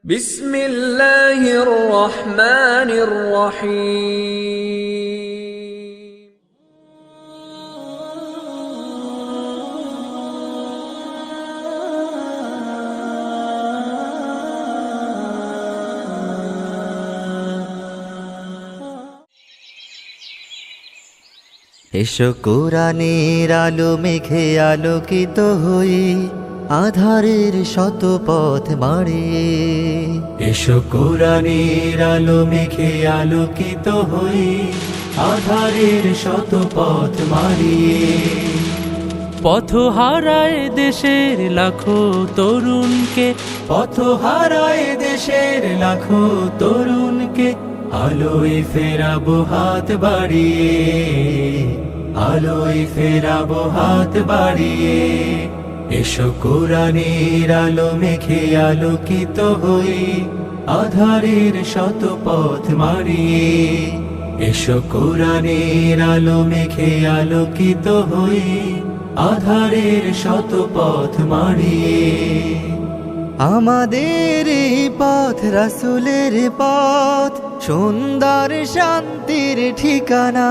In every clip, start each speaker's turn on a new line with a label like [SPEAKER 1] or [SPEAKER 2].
[SPEAKER 1] বিসমিল্লাহির রহমানির রহিম।
[SPEAKER 2] এসো কোরআনের আলো মেঘে আলোকিত হই, আধারের শত পথ মারিয়ে। এসো কোরআনের আলো মেঘে আলোকিত হই, আধারের শত পথ মারিয়ে।
[SPEAKER 3] পথ হারায় দেশের লাখো তরুণকে,
[SPEAKER 2] পথ হারায় দেশের লাখো তরুণকে, আলোয় ফেরাবো হাত বাড়িয়ে, আলোয় ফেরাবো হাত বাড়িয়ে। এসো কোরআনের আলো মেঘে আলোকিত হই, আধারের শত পথ মারিয়ে। এসো কোরআনের আলো মেঘে আলোকিত হই, আধারের শত পথ মারিয়ে। আমাদের এই পথ রাসূলের পথ, সুন্দর শান্তির ঠিকানা।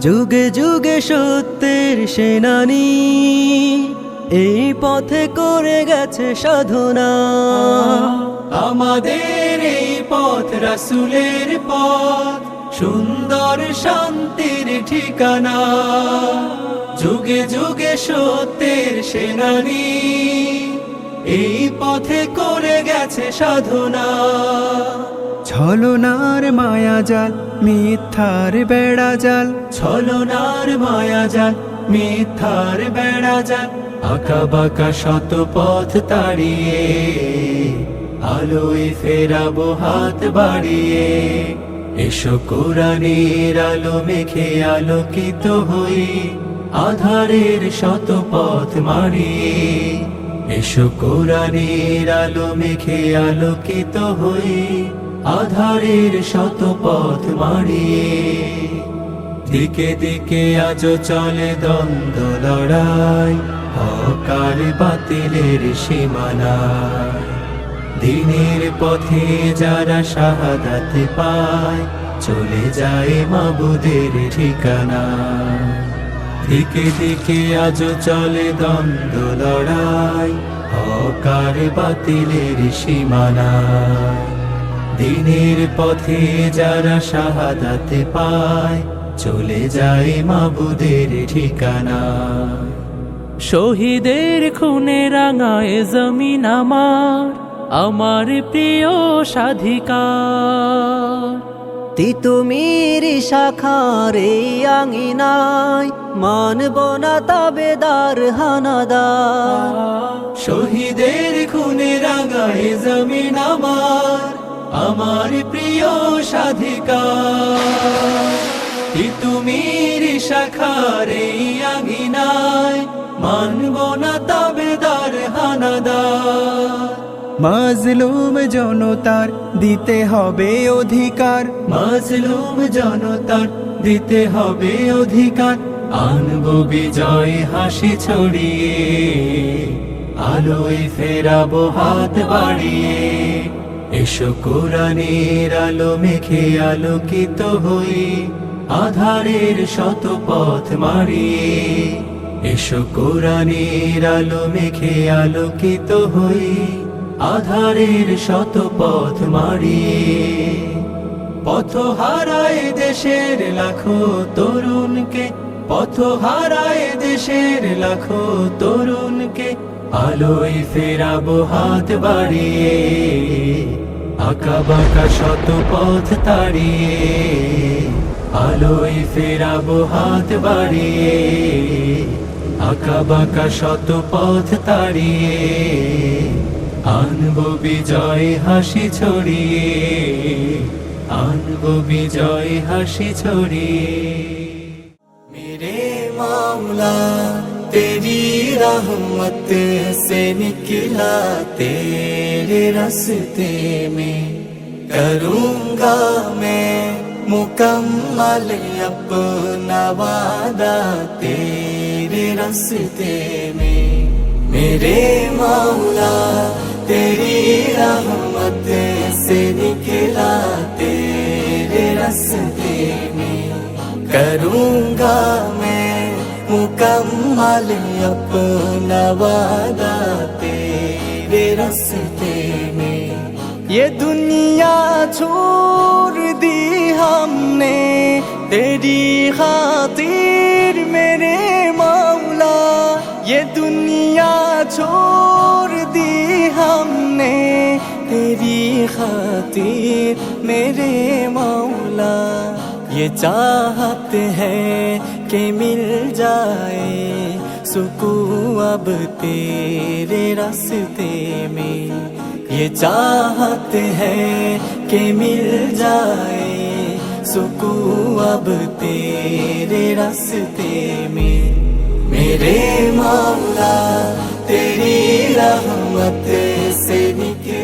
[SPEAKER 2] যুগে যুগে সত্যের সেনানী, এই পথে করে গেছে সাধনা। আমাদের এই পথ রাসূলের পথ, সুন্দর শান্তির ঠিকানা। যুগে যুগে সত্যের সেনানী, এই পথে করে গেছে সাধনা। ছলনার মায়াজাল মিথ্যার বেড়াজাল, ছলনার মায়াজাল মিথ্যার বেড়াজাল, আঁকা বাঁকা শত পথ তাড়িয়ে, আলোয় ফেরাবো হাত বাড়িয়ে। এসো কোরআনের আলো মেঘে আলোকিত হই, আধারের শত পথ মারিয়ে। এসো কোরআনের আলো মেঘে আলোকিত হই, আধারের শত পথ মারিয়ে। দিকে দিকে আজও চলে দ্বন্দ্ব লড়াই, হক আর বাতিলের সীমানায়। দিনের পথে যারা শাহাদাত পায়, চলে যায় মাবুদের ঠিকানা। দিকে দিকে আজও চলে দ্বন্দ্ব লড়াই, হক আর বাতিলের সীমানায়। দিনের পথে যারা শাহাদাত পায়, চলে যায় মাবুদের ঠিকানা।
[SPEAKER 3] শহীদের খুনে রাঙায় জমিন আমার, আমার প্রিয় স্বাধিকার।
[SPEAKER 2] তিতুমির শাখার এই আঙিনায়, মানব না তাবেদার হানাদার। শহীদের খুনে রাঙায় জমিন আমার, আমার প্রিয় স্বাধিকার। তিতুমির শাখার এই আঙিনায়, মানব না তাবেদার হানাদার। মাজলুম জনতার দিতে হবে অধিকার, মাজলুম জনতার দিতে হবে অধিকার। আনবো বিজয় হাসি ছড়িয়ে, আলোয় ফেরাবো হাত বাড়িয়ে। এসো কোরআনের আলো মেঘে আলোকিত হই, আধারের শত পথ মারিয়ে। এসো কোরআনের আলো মেঘে আলোকিত হই, আধারের শত পথ মারিয়ে। পথ হারায় দেশের লাখো তরুণকে, পথ হারায় দেশের লাখো তরুণকে, আলোয় ফেরাবো হাত বাড়িয়ে। আঁকা বাঁকা শত পথ তাড়িয়ে, আলোয় ফেরাবো হাত বাড়িয়ে। আঁকা বাঁকা শত পথ তাড়িয়ে, আনবো বিজয় হাসি ছড়িয়ে, আনবো বিজয় হাসি ছড়িয়ে। মেরে মাওলা तेरी रहमत से निकला, तेरे रास्ते में करूँगा मैं मुकम्मल अपना वादा। तेरे रास्ते में मेरे मौला तेरी रहमत से निकला तेरे रास्ते में। करूँगा मैं मुकम्मल अपना वादा तेरे रास्ते में। ये दुनिया छोड़ दी हमने तेरी खातिर मेरे मौला। ये दुनिया छोड़ दी हमने तेरी खातिर मेरे मौला। ये चाहते हैं कि मिल जाए सुकून अब तेरे रास्ते में। ये चाहते हैं कि मिल जाए सुकून अब तेरे रास्ते में। मेरे मौला तेरी रहमत से निकला